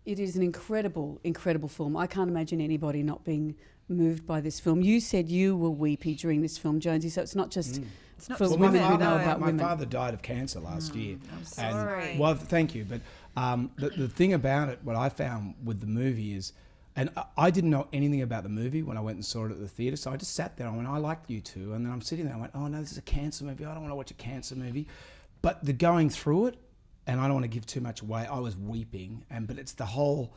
it is an incredible, incredible film. I can't imagine anybody not being moved by this film. You said you were weepy during this film, Jonesy, so it's not just It's not for just women women, who know no. about My women. father died of cancer last year. I'm sorry. Well, thank you. But the thing about it, what I found with the movie is, and I didn't know anything about the movie when I went and saw it at the theatre, so I just sat there and went, I liked you two. And then I'm sitting there and I went, oh no, this is a cancer movie. I don't want to watch a cancer movie. But the going through it, and I don't want to give too much away, I was weeping. But it's the whole...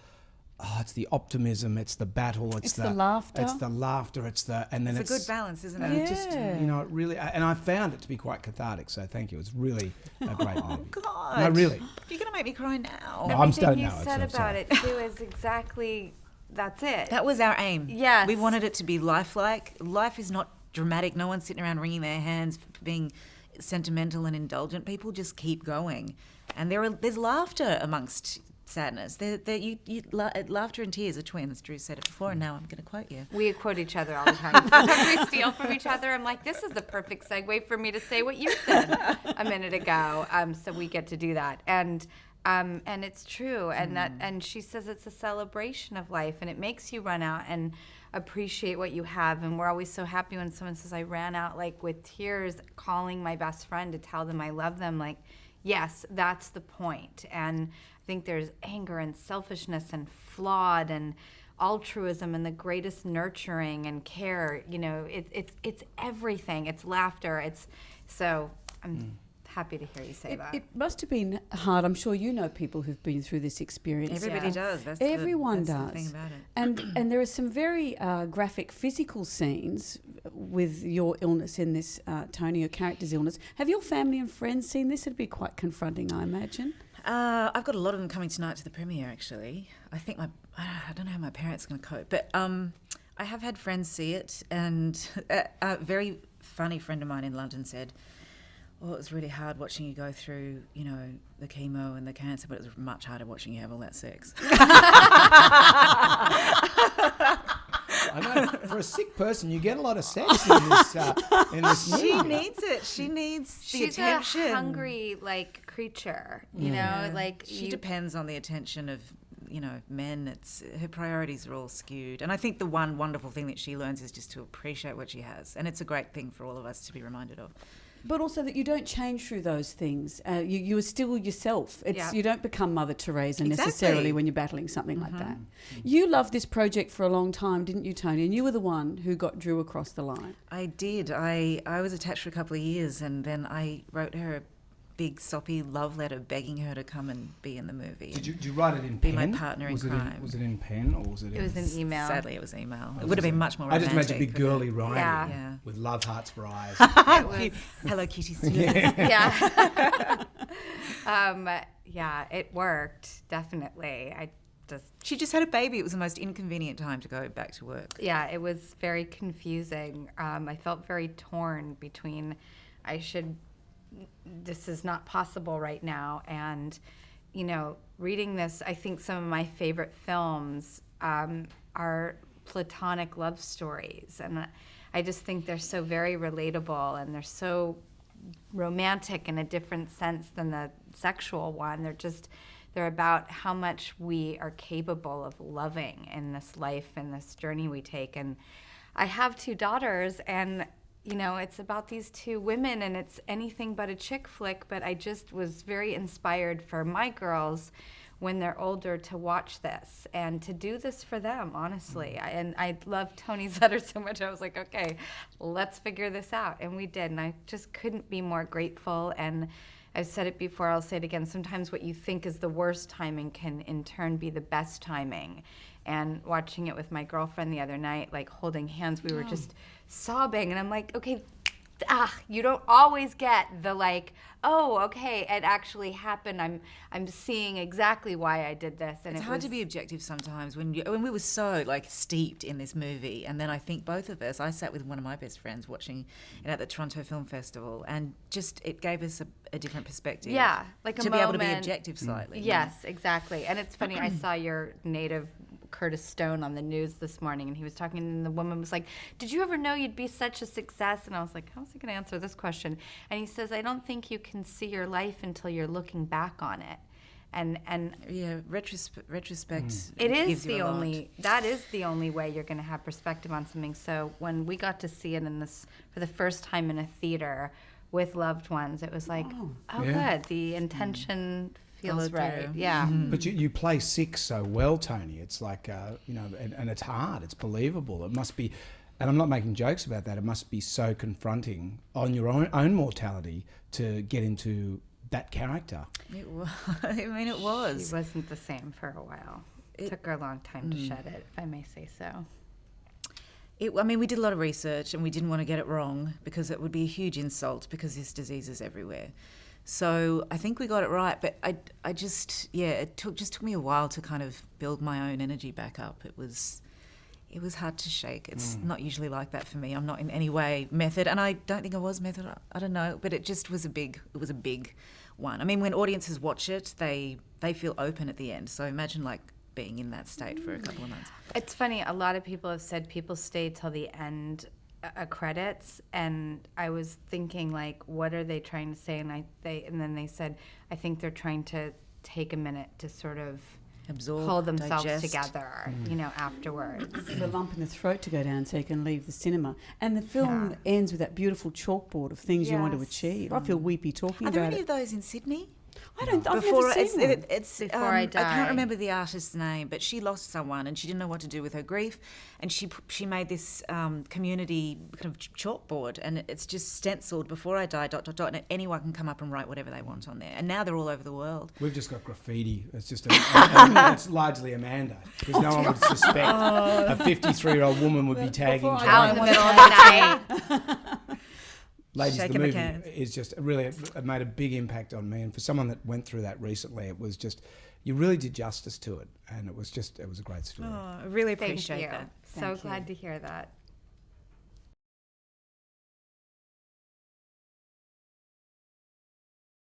it's the optimism, it's the battle, it's the laughter. It's the laughter, it's the... And then It's a good balance, isn't and it? it just, it really... And I found it to be quite cathartic, so thank you. It's really a great movie. Oh, God. No, really. You're going to make me cry now. No, I'm Everything starting you now. said I'm about sorry. it too is exactly, that's it. That was our aim. Yes. We wanted it to be lifelike. Life is not dramatic. No one's sitting around wringing their hands, being sentimental and indulgent. People just keep going. And there's laughter amongst sadness. Laughter and tears are twins. Drew said it before, and now I'm going to quote you. We quote each other all the time. Sometimes we steal from each other. I'm like, this is the perfect segue for me to say what you said a minute ago. So we get to do that. And it's true. And she says it's a celebration of life, and it makes you run out and appreciate what you have. And we're always so happy when someone says, I ran out like with tears, calling my best friend to tell them I love them. Like, yes, that's the point. And I think there's anger and selfishness and flawed and altruism and the greatest nurturing and care. You know, it's everything. It's laughter. I'm happy to hear you say that. It must have been hard. I'm sure you know people who've been through this experience. Everybody does. Everyone that's does. the thing about it. And there are some very graphic physical scenes with your illness in this, Toni, your character's illness. Have your family and friends seen this? It'd be quite confronting, I imagine. I've got a lot of them coming tonight to the premiere, actually. I think I don't know how my parents are going to cope, but I have had friends see it, and a very funny friend of mine in London said, well, it was really hard watching you go through, you know, the chemo and the cancer, but it was much harder watching you have all that sex. I know, for a sick person, you get a lot of sex in this movie. She needs it. She needs the She's attention. a hungry, like, creature, you know? Like She depends on the attention of, you know, men. Her priorities are all skewed. And I think the one wonderful thing that she learns is just to appreciate what she has. And it's a great thing for all of us to be reminded of. But also that you don't change through those things. You are still yourself. Yeah. You don't become Mother Teresa Exactly. necessarily when you're battling something like that. You loved this project for a long time, didn't you, Toni? And you were the one who got Drew across the line. I did. I was attached for a couple of years, and then I wrote her a big soppy love letter begging her to come and be in the movie. Did you write it in Be pen? my partner in was crime. Was it in pen or was it? It was an email. Sadly, it was email. It would have been much more I romantic. just imagine big girly writing Yeah. with love hearts for eyes. It was, Hello, Kitty. yeah. Yeah, it worked, definitely. She just had a baby. It was the most inconvenient time to go back to work. Yeah, it was very confusing. I felt very torn between this is not possible right now. And, you know, reading this, I think some of my favorite films are platonic love stories. And I just think they're so very relatable, and they're so romantic in a different sense than the sexual one. They're about how much we are capable of loving in this life and this journey we take. And I have 2 daughters, and you know, it's about these 2 women, and it's anything but a chick flick, but I just was very inspired for my girls when they're older to watch this and to do this for them, honestly. I love Toni's letter so much. I was like, okay, let's figure this out. And we did, and I just couldn't be more grateful. And I've said it before, I'll say it again, sometimes what you think is the worst timing can in turn be the best timing. And watching it with my girlfriend the other night, like holding hands, we were just sobbing. And I'm like, okay, you don't always get the like, oh, okay, it actually happened. I'm seeing exactly why I did this. And It's hard to be objective sometimes when we were so like steeped in this movie. And then I think both of us, I sat with one of my best friends watching it at the Toronto Film Festival, and just it gave us a different perspective. Yeah, like a to moment. be able to be objective slightly. Yes, exactly. And it's funny, I saw your native Curtis Stone on the news this morning, and he was talking, and the woman was like, did you ever know you'd be such a success? And I was like, how's he going to answer this question? And he says, I don't think you can see your life until you're looking back on it. And retrospect. it is gives you the a lot. that is the only way you're going to have perspective on something. So when we got to see it for the first time in a theater with loved ones, it was like, Yeah. good. The intention feels Followed right. through. Yeah. But you play sick so well, Toni. It's like, and it's hard. It's believable. It must be, and I'm not making jokes about that, it must be so confronting on your own mortality to get into that character. It was. I mean, it was. She wasn't the same for a while. It took her a long time to shed it, if I may say so. We did a lot of research and we didn't want to get it wrong because it would be a huge insult because this disease is everywhere. So I think we got it right, but it took me a while to kind of build my own energy back up. It was hard to shake. It's not usually like that for me. I'm not in any way method, and I don't think I was method. I don't know, but it just was a big one. I mean, when audiences watch it, they feel open at the end. So imagine like being in that state for a couple of months. It's funny. A lot of people have said people stay till the end credits, and I was thinking like, what are they trying to say? And then they said, I think they're trying to take a minute to sort of Absorb, hold themselves digest. together, afterwards. The lump in the throat to go down so you can leave the cinema. And the film ends with that beautiful chalkboard of things you want to Yes. achieve. I feel weepy talking Are there about any it. of those in Sydney? I've never seen one. Before I I Die. can't remember the artist's name, but she lost someone and she didn't know what to do with her grief, and she made this community kind of chalkboard, and it's just stenciled "Before I Die ... ... and anyone can come up and write whatever they want on there. And now they're all over the world. We've just got graffiti. It's just it's largely Amanda, because no one would suspect a 53-year-old woman would be tagging Out in the Joanne. middle of the night. Ladies, the Shaking the movie cans. is just really, it made a big impact on me. And for someone that went through that recently, it was just, you really did justice to it. And it was a great story. Oh, I really Thank appreciate you. that. So glad to hear that.